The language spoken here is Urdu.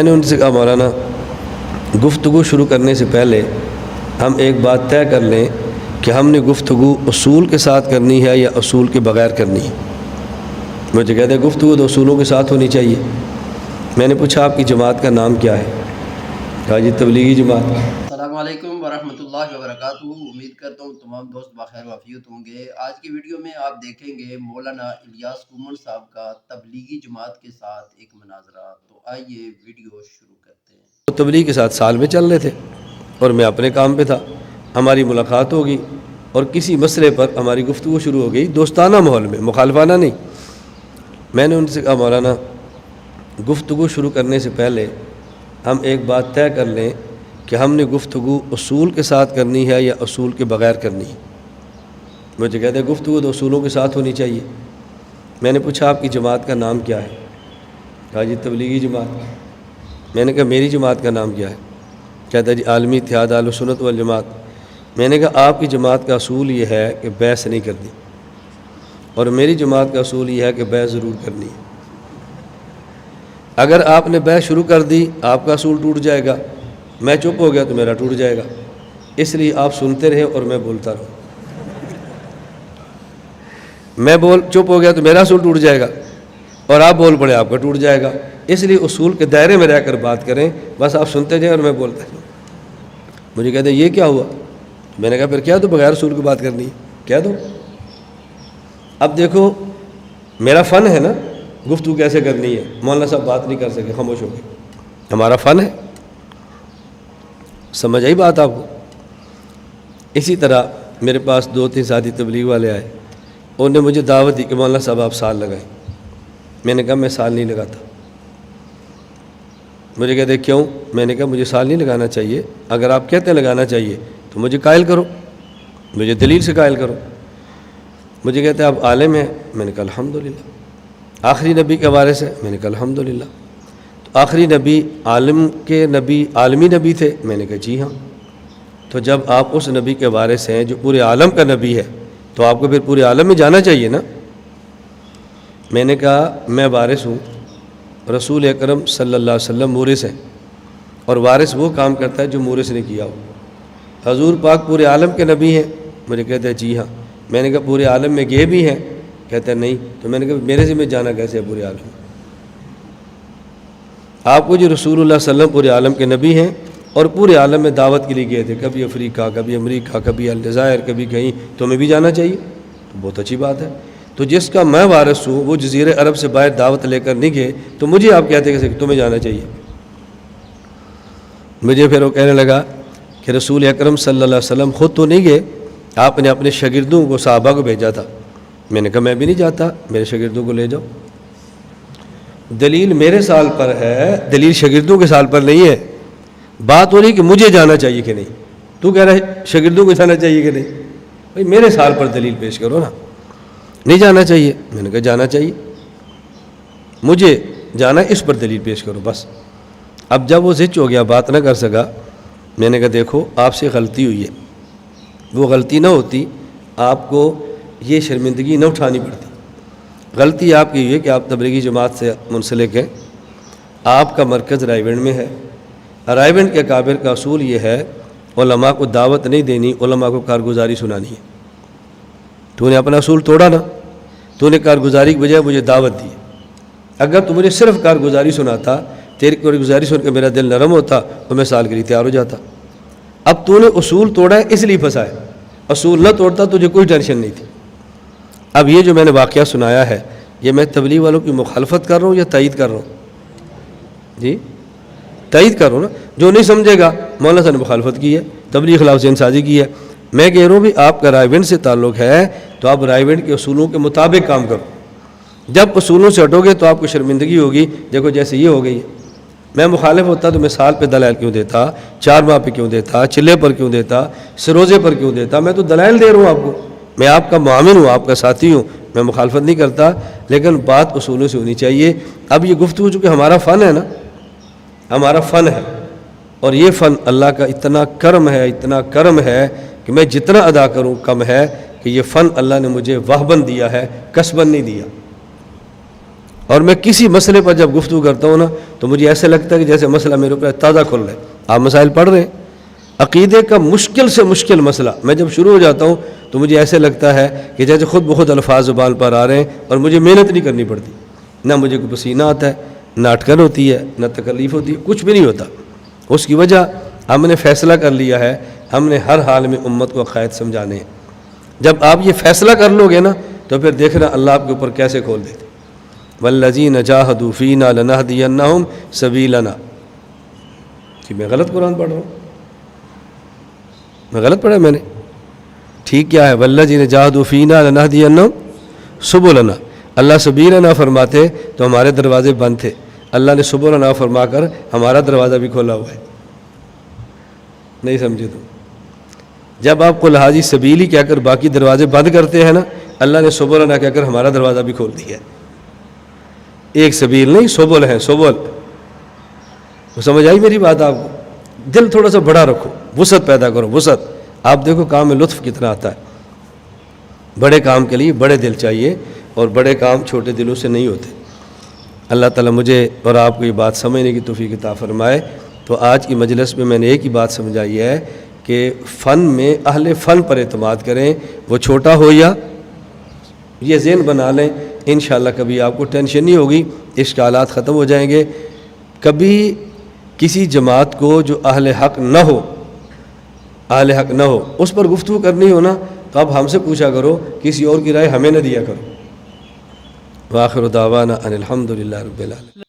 میں نے ان سے کہا مولانا گفتگو شروع کرنے سے پہلے ہم ایک بات طے کر لیں کہ ہم نے گفتگو اصول کے ساتھ کرنی ہے یا اصول کے بغیر کرنی ہے۔ مجھے کہتے ہیں گفتگو تو اصولوں کے ساتھ ہونی چاہیے۔ میں نے پوچھا آپ کی جماعت کا نام کیا ہے؟ کہا جی تبلیغی جماعت۔ السلام علیکم ورحمۃ اللہ وبرکاتہ۔ امید کرتا ہوں تمام دوست بخیر وعافیت ہوں گے۔ آج کی ویڈیو میں آپ دیکھیں گے مولانا الیاس کومل صاحب کا تبلیغی جماعت کے ساتھ ایک مناظرہ۔ تو آئیے ویڈیو شروع کرتے ہیں۔ وہ تبلیغ کے ساتھ سال میں چل رہے تھے اور میں اپنے کام پہ تھا۔ ہماری ملاقات ہوگی اور کسی مسئلے پر ہماری گفتگو شروع ہو گئی، دوستانہ ماحول میں، مخالفانہ نہیں۔ میں نے ان سے کہا مولانا گفتگو شروع کرنے سے پہلے ہم ایک بات طے کر لیں کہ ہم نے گفتگو اصول کے ساتھ کرنی ہے یا اصول کے بغیر کرنی ہے۔ مجھے کہتے ہیں گفتگو تو اصولوں کے ساتھ ہونی چاہیے۔ میں نے پوچھا آپ کی جماعت کا نام کیا ہے؟ کہا جی تبلیغی جماعت۔ میں نے کہا میری جماعت کا نام کیا ہے؟ کہتا جی عالمی اتحاد اہل سنت والجماعت۔ میں نے کہا آپ کی جماعت کا اصول یہ ہے کہ بحث نہیں کرنی، اور میری جماعت کا اصول یہ ہے کہ بحث ضرور کرنی ہے۔ اگر آپ نے بحث شروع کر دی آپ کا اصول ٹوٹ جائے گا، میں چپ ہو گیا تو میرا ٹوٹ جائے گا۔ اس لیے آپ سنتے رہے اور میں بولتا رہوں۔ میں چپ ہو گیا تو میرا اصول ٹوٹ جائے گا، اور آپ بول پڑے آپ کا ٹوٹ جائے گا۔ اس لیے اصول کے دائرے میں رہ کر بات کریں، بس آپ سنتے جائیں اور میں بولتا جاؤں۔ مجھے کہتے ہیں یہ کیا ہوا؟ میں نے کہا پھر کیا تو بغیر اصول کی بات کرنی ہے، کہہ دو۔ اب دیکھو میرا فن ہے نا گفتگو کیسے کرنی ہے۔ مولانا صاحب بات نہیں کر سکے، خاموش ہو گئے، ہمارا فن ہے۔ سمجھ آئی بات آپ کو؟ اسی طرح میرے پاس 2-3 ساتھی تبلیغ والے آئے، انہوں نے مجھے دعوت دی کہ مولانا صاحب آپ سال لگائیں۔ میں نے کہا میں سال نہیں لگاتا۔ مجھے کہتے کیوں؟ میں نے کہا مجھے سال نہیں لگانا چاہیے، اگر آپ کہتے ہیں لگانا چاہیے تو مجھے قائل کرو، مجھے دلیل سے قائل کرو۔ مجھے کہتے ہیں آپ عالم ہیں؟ میں نے کہا الحمدللہ۔ آخری نبی کے حوالے سے؟ میں نے کہا الحمدللہ۔ تو آخری نبی عالم کے نبی عالمی نبی تھے؟ میں نے کہا جی ہاں۔ تو جب آپ اس نبی کے وارث ہیں جو پورے عالم کا نبی ہے تو آپ کو پھر پورے عالم میں جانا چاہیے نا۔ میں نے کہا میں وارث ہوں، رسول اکرم صلی اللہ علیہ وسلم مورث ہیں، اور وارث وہ کام کرتا ہے جو مورث نے کیا ہو۔ حضور پاک پورے عالم کے نبی ہیں؟ مجھے کہتے ہیں جی ہاں۔ میں نے کہا پورے عالم میں گئے بھی ہیں؟ کہتے ہیں نہیں۔ تو میں نے کہا میرے ذمہ جانا کیسے ہے پورے عالم میں؟ آپ کو جو رسول اللہ صلی اللہ علیہ وسلم پورے عالم کے نبی ہیں اور پورے عالم میں دعوت کے لیے گئے تھے، کبھی افریقہ، کبھی امریکہ، کبھی الجزائر، کبھی کہیں، تو ہمیں بھی جانا چاہیے، تو بہت اچھی بات ہے۔ تو جس کا میں وارث ہوں وہ جزیرے عرب سے باہر دعوت لے کر نہیں گئے تو مجھے آپ کہتے ہیں کہ تمہیں جانا چاہیے۔ مجھے پھر وہ کہنے لگا کہ رسول اکرم صلی اللہ علیہ وسلم خود تو نہیں گئے، آپ نے اپنے شاگردوں کو، صحابہ کو بھیجا تھا۔ میں نے کہا میں بھی نہیں جاتا، میرے شاگردوں کو لے جاؤ۔ دلیل میرے سال پر ہے، دلیل شاگردوں کے سال پر نہیں ہے۔ بات ہو رہی کہ مجھے جانا چاہیے کہ نہیں، تو کہہ رہا ہے شاگردوں کو جانا چاہیے کہ نہیں۔ بھائی میرے سال پر دلیل پیش کرو نا۔ نہیں جانا چاہیے؟ میں نے کہا جانا چاہیے، مجھے جانا اس پر دلیل پیش کرو بس۔ اب جب وہ زچ ہو گیا، بات نہ کر سکا، میں نے کہا دیکھو آپ سے غلطی ہوئی ہے، وہ غلطی نہ ہوتی آپ کو یہ شرمندگی نہ اٹھانی پڑتی۔ غلطی آپ کی ہوئی ہے کہ آپ تبلیغی جماعت سے منسلک ہیں، آپ کا مرکز رائے گنج میں ہے۔ رائے گنج کے کابر کا اصول یہ ہے علماء کو دعوت نہیں دینی، علماء کو کارگزاری سنانی ہے۔ تو نے اپنا اصول توڑا نا، تو نے کارگزاری کی بجائے مجھے دعوت دی۔ اگر تو مجھے صرف کارگزاری سناتا، تیری کارگزاری سن کے میرا دل نرم ہوتا تو میں سال کے لیے تیار ہو جاتا۔ اب تو نے اصول توڑا ہے اس لیے پھنسا ہے، اصول نہ توڑتا تجھے کوئی ٹینشن نہیں تھی۔ اب یہ جو میں نے واقعہ سنایا ہے یہ میں تبلیغ والوں کی مخالفت کر رہا ہوں یا تائید کر رہا ہوں؟ جی تائید کر رہا ہوں نا۔ جو نہیں سمجھے گا مولانا صاحب نے مخالفت کی ہے، تبلیغ خلاف ذہن سازی کی ہے۔ میں کہہ رہا ہوں بھی آپ کا رائے گنج سے تعلق ہے تو آپ رائے گنج کے اصولوں کے مطابق کام کرو۔ جب اصولوں سے ہٹو گے تو آپ کو شرمندگی ہوگی۔ دیکھو جیسے یہ ہو گئی ہے، میں مخالف ہوتا تو میں سال پہ دلائل کیوں دیتا، 4 ماہ پہ کیوں دیتا، چلے پر کیوں دیتا، سروزے پر کیوں دیتا؟ میں تو دلائل دے رہا ہوں آپ کو، میں آپ کا معاون ہوں، آپ کا ساتھی ہوں، میں مخالفت نہیں کرتا، لیکن بات اصولوں سے ہونی چاہیے۔ اب یہ گفتگو چونکہ ہمارا فن ہے نا، ہمارا فن ہے، اور یہ فن اللہ کا اتنا کرم ہے کہ میں جتنا ادا کروں کم ہے، کہ یہ فن اللہ نے مجھے وہباً دیا ہے، کسباً نہیں دیا۔ اور میں کسی مسئلے پر جب گفتگو کرتا ہوں نا تو مجھے ایسے لگتا ہے کہ جیسے مسئلہ میرے اوپر تازہ کھل رہا ہے. آپ مسائل پڑھ رہے ہیں, عقیدے کا مشکل سے مشکل مسئلہ میں جب شروع ہو جاتا ہوں تو مجھے ایسے لگتا ہے کہ جیسے خود بخود الفاظ زبان پر آ رہے ہیں اور مجھے محنت نہیں کرنی پڑتی, نہ مجھے کوئی پسینہ آتا ہے, نہ اٹکن ہوتی ہے, نہ تکلیف ہوتی ہے, کچھ بھی نہیں ہوتا. اس کی وجہ ہم نے فیصلہ کر لیا ہے, ہم نے ہر حال میں امت کو عقائد سمجھانے ہیں. جب آپ یہ فیصلہ کر لو گے نا تو پھر دیکھنا اللہ آپ کے اوپر کیسے کھول دیتے. والذین جاہدوا فینا لنہدینہم سبیلنا. کہ میں غلط قرآن پڑھ رہا ہوں, میں غلط پڑھا میں نے. ٹھیک کیا ہے, والذین جاہدوا فینا لنہدینہم سبلنا. اللہ سبیلنا فرماتے تو ہمارے دروازے بند تھے, اللہ نے سبلنا فرما کر ہمارا دروازہ بھی کھولا ہوا ہے. نہیں سمجھے تم؟ جب آپ قل ھذی سبیلی کہہ کر باقی دروازے بند کرتے ہیں نا, اللہ نے سبلنا کہہ کر ہمارا دروازہ بھی کھول دیا ہے. ایک سبیل نہیں, سبل ہیں, سبل. سمجھ آئی میری بات آپ کو؟ دل تھوڑا سا بڑا رکھو, وسعت پیدا کرو, وسعت. آپ دیکھو کام میں لطف کتنا آتا ہے. بڑے کام کے لیے بڑے دل چاہیے, اور بڑے کام چھوٹے دلوں سے نہیں ہوتے. اللہ تعالیٰ مجھے اور آپ کو یہ بات سمجھنے کی توفیق عطا فرمائے. تو آج کی مجلس میں نے ایک ہی بات سمجھائی ہے کہ فن میں اہل فن پر اعتماد کریں, وہ چھوٹا ہو یا, یہ ذہن بنا لیں. انشاءاللہ کبھی آپ کو ٹینشن نہیں ہوگی, اشکالات ختم ہو جائیں گے. کبھی کسی جماعت کو جو اہل حق نہ ہو, اہل حق نہ ہو, اس پر گفتگو کرنی ہو نا تو اب ہم سے پوچھا کرو, کسی اور کی رائے ہمیں نہ دیا کرو. وآخر دعوانا ان الحمدللہ رب العالمین.